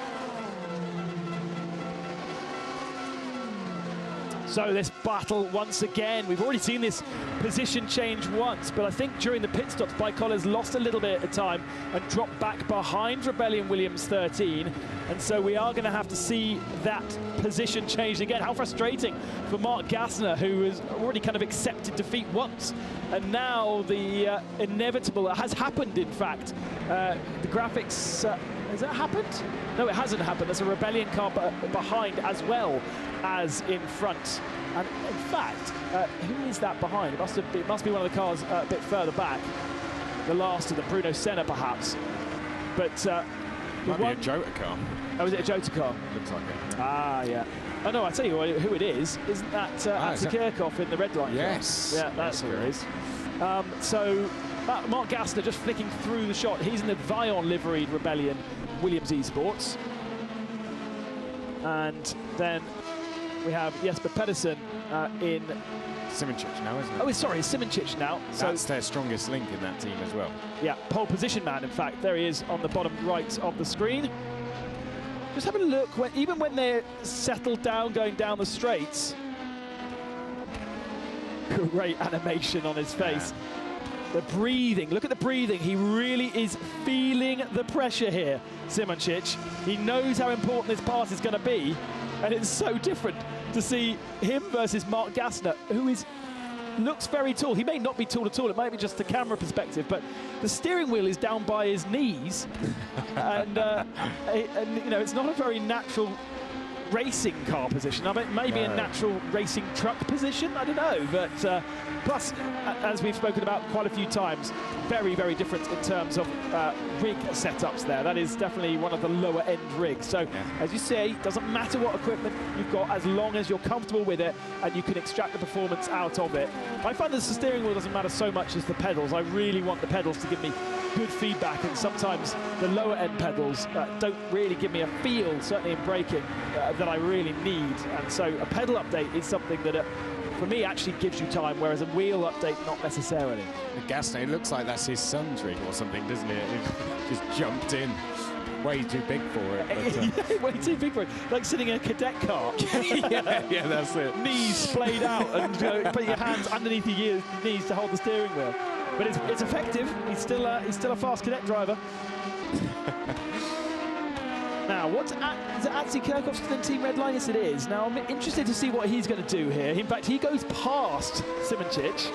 So this battle once again, we've already seen this position change once, but I think during the pit stops, Baikol's lost a little bit of time and dropped back behind Rebellion Williams 13. And so we are going to have to see that position changed again. How frustrating for Mark Gassner, who has already kind of accepted defeat once. And now the inevitable has happened, in fact. The graphics, has that happened? No, it hasn't happened. There's a Rebellion car behind as well as in front. And in fact, who is that behind? It must be one of the cars a bit further back. The last of them, Bruno Senna, perhaps. But might be a Jota car. Oh, is it a Jota car? Looks like it. Ah, yeah. Oh no, I tell you who it is. Isn't that Atsi Kirchhoff in the red line? Yes. Yeah, that's who it is. So Mark Gassner just flicking through the shot. He's in the Vion liveried Rebellion Williams Esports. And then we have Jesper Pedersen in... Simoncic now, isn't it? Oh, sorry, Simoncic now. That's their strongest link in that team as well. Yeah, pole position man, in fact. There he is on the bottom right of the screen. Just have a look, even when they're settled down going down the straights. Great animation on his face. The breathing, look at the breathing. He really is feeling the pressure here, Simoncic. He knows how important this pass is going to be, and it's so different to see him versus Mark Gassner, who looks very tall. He may not be tall at all, it might be just the camera perspective, but the steering wheel is down by his knees, and you know, it's not a very natural racing car position. I mean, maybe a natural racing truck position, I don't know, but plus, as we've spoken about quite a few times, very, very different in terms of rig setups there. That is definitely one of the lower end rigs. So, as you say, it doesn't matter what equipment you've got as long as you're comfortable with it and you can extract the performance out of it. I find that the steering wheel doesn't matter so much as the pedals. I really want the pedals to give me good feedback, and sometimes the lower end pedals don't really give me a feel, certainly in braking, that I really need. And so a pedal update is something that for me actually gives you time, whereas a wheel update not necessarily. The Gassner, it looks like that's his son's rig or something, doesn't it? It just jumped in. Way too big for it. But, yeah, way too big for it. Like sitting in a cadet car. yeah, that's it. Knees splayed out and put your hands underneath your knees to hold the steering wheel. But it's effective. He's still a fast cadet driver. Now, is it Atsi Kirchhoff still in Team Redline? Yes, it is. Now, I'm interested to see what he's going to do here. In fact, he goes past Simoncic.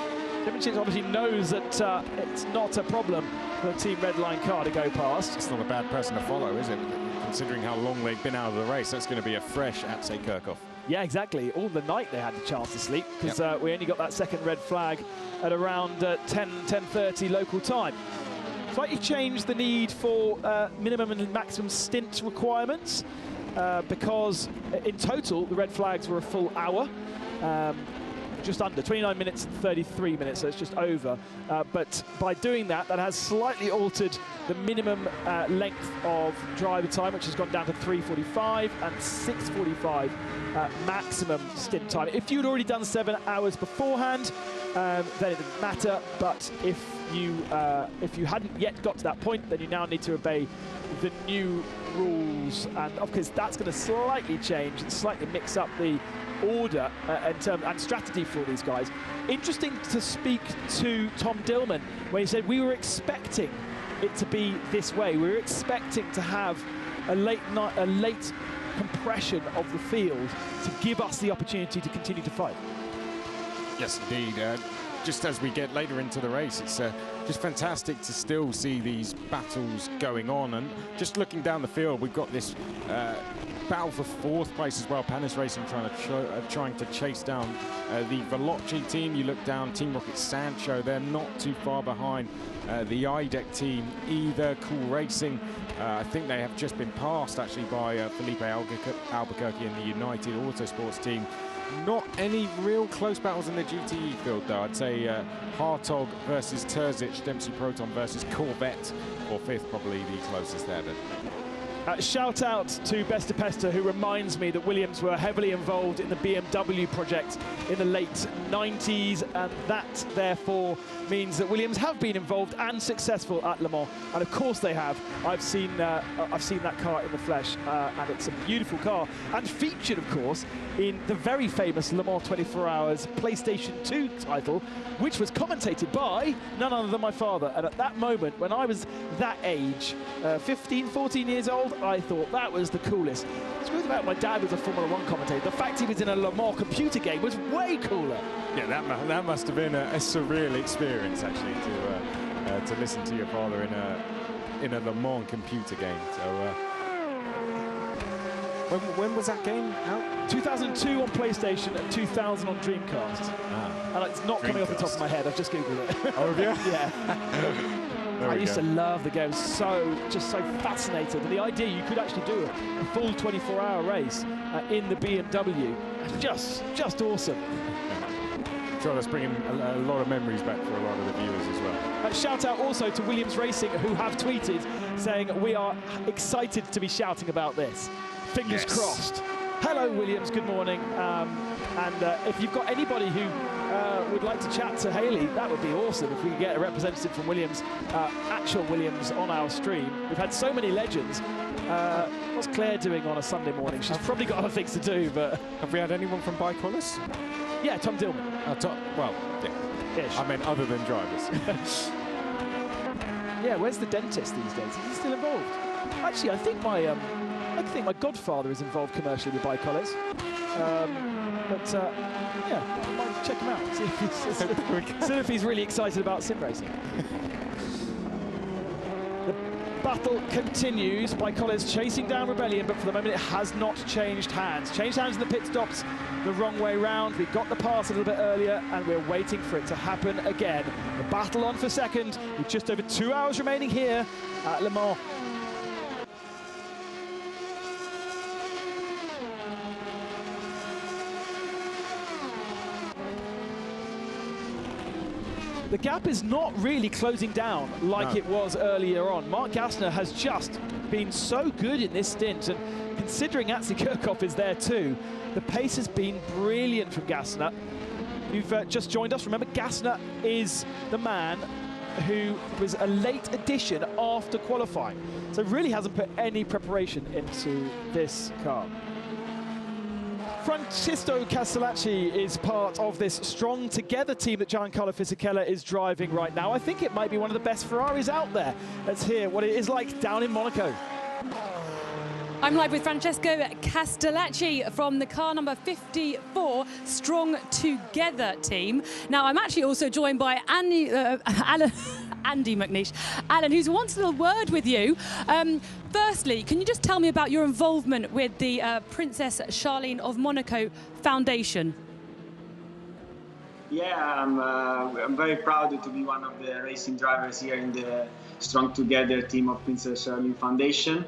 Simoncic obviously knows that it's not a problem for a Team Redline car to go past. It's not a bad person to follow, is it? Considering how long they've been out of the race, that's going to be a fresh Atsi Kirchhoff. Yeah, exactly. All the night they had the chance to sleep, because we only got that second red flag at around 10:30 local time. Slightly changed the need for minimum and maximum stint requirements, because in total the red flags were a full hour, just under 29 minutes and 33 minutes, so it's just over. But by doing that, that has slightly altered the minimum length of driver time, which has gone down to 3:45 and 6:45 maximum stint time. If you'd already done 7 hours beforehand, then it didn't matter. But if you hadn't yet got to that point, then you now need to obey the new rules, and of course that's going to slightly change and slightly mix up the order and strategy for these guys. Interesting to speak to Tom Dillman when he said we were expecting it to be this way. We were expecting to have a late compression of the field to give us the opportunity to continue to fight. Yes, indeed. Just as we get later into the race, it's just fantastic to still see these battles going on. And just looking down the field, we've got this battle for 4th place as well. Panis Racing trying to chase down the Veloci team. You look down, Team Rocket Sancho, they're not too far behind the IDEC team either. Cool Racing, I think they have just been passed actually by Felipe Albuquerque and the United Autosports team. Not any real close battles in the GTE field though. I'd say Hartog versus Terzic, Dempsey Proton versus Corvette, or 5th probably the closest there then. Shout out to Besta Pesta, who reminds me that Williams were heavily involved in the BMW project in the late 90s, and that therefore means that Williams have been involved and successful at Le Mans, and of course they have. I've seen that car in the flesh, and it's a beautiful car, and featured, of course, in the very famous Le Mans 24 Hours PlayStation 2 title, which was commentated by none other than my father. And at that moment, when I was that age, 15, 14 years old, I thought that was the coolest. It's good about my dad was a Formula 1 commentator. The fact he was in a Le Mans computer game was way cooler. Yeah, that must have been a surreal experience actually to listen to your father in a Le Mans computer game. So when was that game out? 2002 on PlayStation and 2000 on Dreamcast. And it's not coming off the top of my head. I've just googled it. Oh, have you? Yeah. I used to love the game, just so fascinated. And the idea you could actually do a full 24-hour race in the BMW, just awesome. I'm sure that's bringing a lot of memories back for a lot of the viewers as well. Shout out also to Williams Racing, who have tweeted saying we are excited to be shouting about this. Fingers crossed. Hello, Williams. Good morning. And if you've got anybody who would like to chat to Haley, that would be awesome if we could get a representative from Williams, actual Williams, on our stream. We've had so many legends. What's Claire doing on a Sunday morning? She's probably got other things to do, but... Have we had anyone from Bike Hollis? Yeah, Tom Dillman. Well, yeah. Ish. I mean, other than drivers. Yeah, where's the dentist these days? Is he still involved? Actually, I think my godfather is involved commercially with Bike Hollis. Yeah, I might check him out, see if he's really excited about sim racing. The battle continues. Bike Hollis chasing down Rebellion, but for the moment it has not changed hands. Changed hands in the pit stops the wrong way round. We got the pass a little bit earlier, and we're waiting for it to happen again. The battle on for second, with just over 2 hours remaining here at Le Mans. The gap is not really closing down like it was earlier on. Mark Gassner has just been so good in this stint, and considering Atsi Kirchhoff is there too, the pace has been brilliant from Gassner. You've just joined us. Remember, Gassner is the man who was a late addition after qualifying, so really hasn't put any preparation into this car. Francisco Castellacci is part of this strong together team that Giancarlo Fisichella is driving right now. I think it might be one of the best Ferraris out there. Let's hear what it is like down in Monaco. I'm live with Francesco Castellacci from the car number 54 Strong Together team. Now, I'm actually also joined by Andy McNeish, Alan, who's wants a little word with you. Firstly, can you just tell me about your involvement with the Princess Charlene of Monaco Foundation? Yeah, I'm very proud to be one of the racing drivers here in the Strong Together team of Princess Charlene Foundation.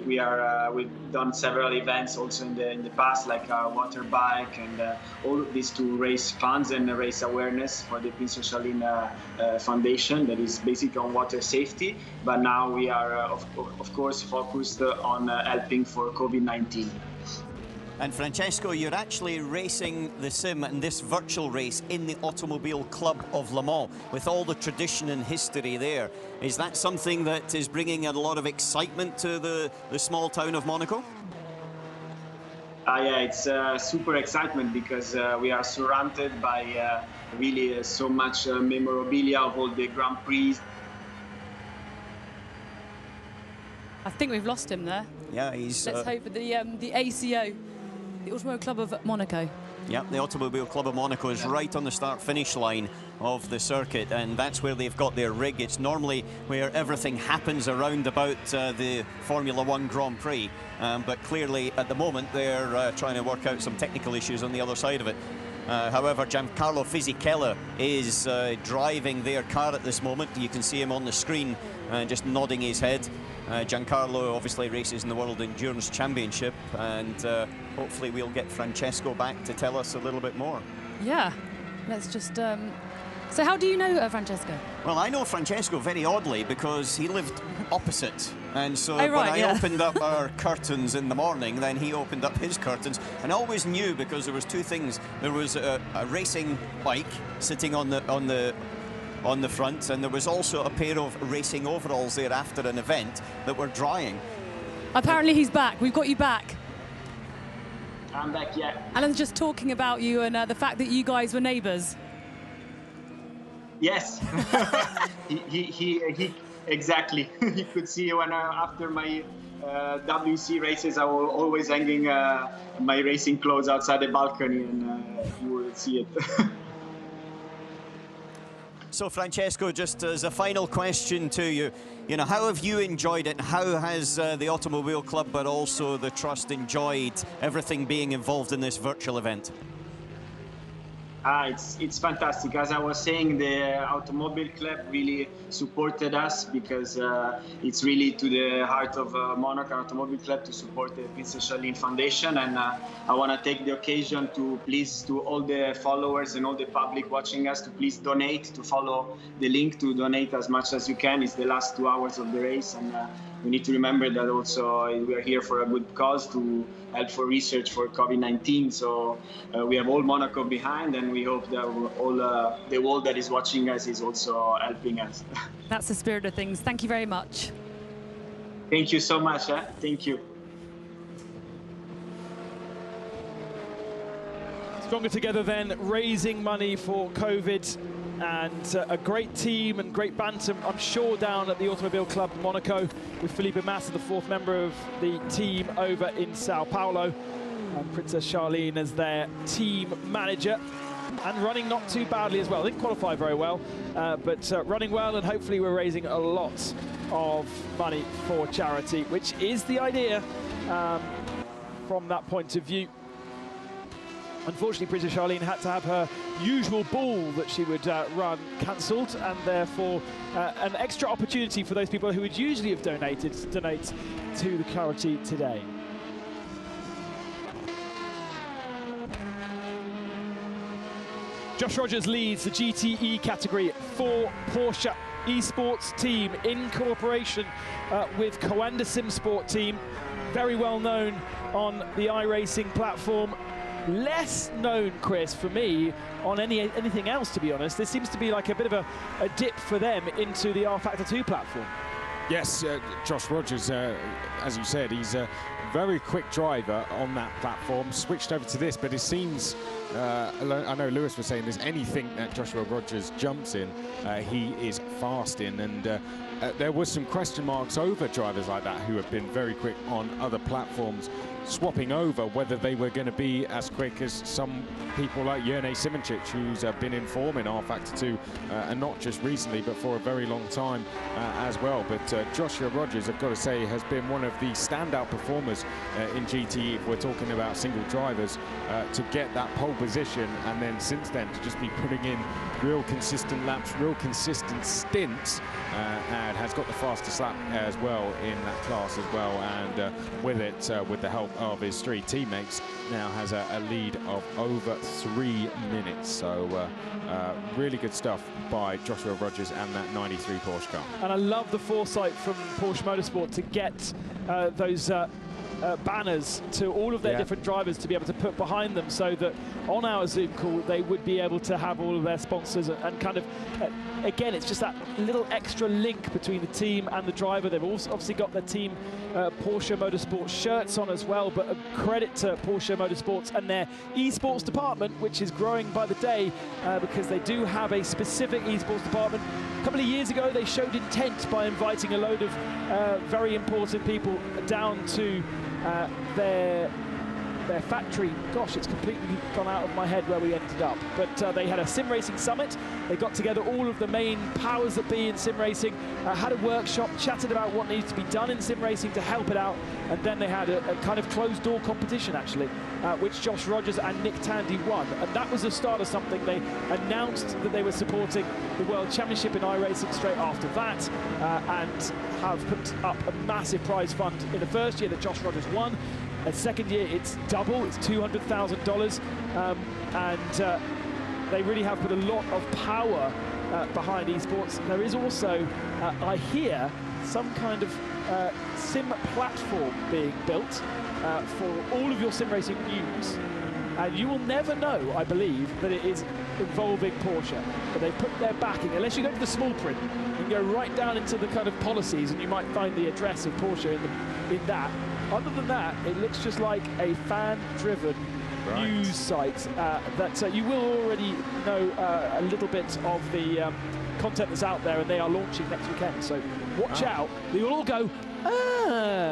We've done several events also in the past, like our water bike and all of these to raise funds and raise awareness for the Princess Charlene Foundation that is basically on water safety. But now we are, of course, focused on helping for COVID-19. And Francesco, you're actually racing the sim and this virtual race in the Automobile Club of Le Mans with all the tradition and history there. Is that something that is bringing a lot of excitement to the small town of Monaco? Yeah, it's super excitement because we are surrounded by really so much memorabilia of all the Grand Prix. I think we've lost him there. Yeah, he's... Let's hope for the ACO. The Automobile Club of Monaco. Yep, the Automobile Club of Monaco is right on the start-finish line of the circuit, and that's where they've got their rig. It's normally where everything happens around about the Formula One Grand Prix, but clearly at the moment they're trying to work out some technical issues on the other side of it. However, Giancarlo Fisichella is driving their car at this moment. You can see him on the screen just nodding his head. Giancarlo obviously races in the World Endurance Championship, and hopefully we'll get Francesco back to tell us a little bit more. Yeah, let's just... So how do you know Francesco? Well, I know Francesco very oddly because he lived opposite. And so when I opened up our curtains in the morning, then he opened up his curtains. And I always knew, because there was two things. There was a racing bike sitting on the front, and there was also a pair of racing overalls there after an event that were drying. Apparently he's back. We've got you back. I'm back, yeah. Alan's just talking about you and the fact that you guys were neighbours. Yes, he exactly. He could see when after my WC races, I was always hanging my racing clothes outside the balcony, and you will see it. So, Francesco, just as a final question to you, how have you enjoyed it? How has the Automobile Club, but also the Trust, enjoyed everything being involved in this virtual event? It's fantastic. As I was saying, the Automobile Club really supported us because it's really to the heart of Monaco Automobile Club to support the Princess Charlene Foundation. And I want to take the occasion to please, to all the followers and all the public watching us, to please donate, to follow the link to donate as much as you can. It's the last 2 hours of the race, and we need to remember that also we are here for a good cause to help for research for COVID-19. So we have all Monaco behind, and we hope that all the world that is watching us is also helping us. That's the spirit of things. Thank you very much. Thank you so much. Thank you. Stronger Together then, raising money for COVID, and a great team and great banter, I'm sure, down at the Automobile Club Monaco with Felipe Massa, the fourth member of the team over in Sao Paulo, and Princess Charlene as their team manager, and running not too badly as well. Didn't qualify very well, but running well, and hopefully we're raising a lot of money for charity, which is the idea from that point of view. Unfortunately, Princess Charlene had to have her usual ball that she would run cancelled, and therefore an extra opportunity for those people who would usually have donated to donate to the charity today. Josh Rogers leads the GTE category for Porsche eSports team in cooperation with Coanda Sim Sport team. Very well known on the iRacing platform. Less known, Chris, for me, on anything else, to be honest. This seems to be like a bit of a dip for them into the R-Factor 2 platform. Yes, Josh Rogers, as you said, he's a very quick driver on that platform, switched over to this, but it seems, I know Lewis was saying there's anything that Joshua Rogers jumps in, he is fast in, and there was some question marks over drivers like that who have been very quick on other platforms, swapping over whether they were going to be as quick as some people like Jerne Simoncic, who's been in form in R-Factor 2, and not just recently, but for a very long time as well. But Joshua Rogers, I've got to say, has been one of the standout performers in GTE, if we're talking about single drivers, to get that pole position, and then since then to just be putting in real consistent laps, real consistent stints, and has got the fastest lap as well in that class as well, and with it, with the help of his three teammates, now has a lead of over 3 minutes. So really good stuff by Joshua Rogers and that 93 Porsche car. And I love the foresight from Porsche Motorsport to get those banners to all of their different drivers to be able to put behind them, so that on our Zoom call they would be able to have all of their sponsors and kind of again, it's just that little extra link between the team and the driver. They've also obviously got their team Porsche Motorsport shirts on as well, but a credit to Porsche Motorsports and their esports department, which is growing by the day, because they do have a specific esports department. A couple of years ago they showed intent by inviting a load of very important people down to their their factory, gosh, it's completely gone out of my head where we ended up. But they had a sim racing summit. They got together all of the main powers that be in sim racing, had a workshop, chatted about what needs to be done in sim racing to help it out, and then they had a kind of closed door competition actually, which Josh Rogers and Nick Tandy won. And that was the start of something. They announced that they were supporting the World Championship in iRacing straight after that, and have put up a massive prize fund in the first year that Josh Rogers won. A second year, it's double, it's $200,000, and they really have put a lot of power behind esports. There is also, I hear, some kind of sim platform being built for all of your sim racing news, and you will never know, I believe, that it is involving Porsche. But they've put their backing, unless you go to the small print, you can go right down into the kind of policies and you might find the address of Porsche in that. Other than that, it looks just like a fan-driven news site that you will already know a little bit of the content that's out there, and they are launching next weekend. So watch out. They will all go,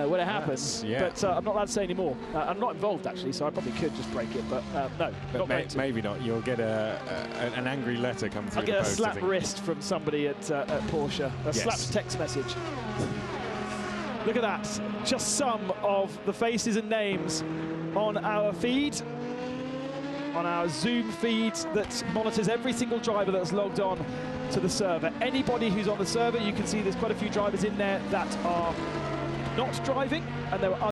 when it happens. But I'm not allowed to say any more. I'm not involved, actually, so I probably could just break it, but no, but maybe not. You'll get an angry letter come through. I'll get a slap wrist from somebody at Porsche. A slap text message. Look at that. Just some of the faces and names on our feed, on our Zoom feed that monitors every single driver that's logged on to the server. Anybody who's on the server, you can see there's quite a few drivers in there that are not driving, and there were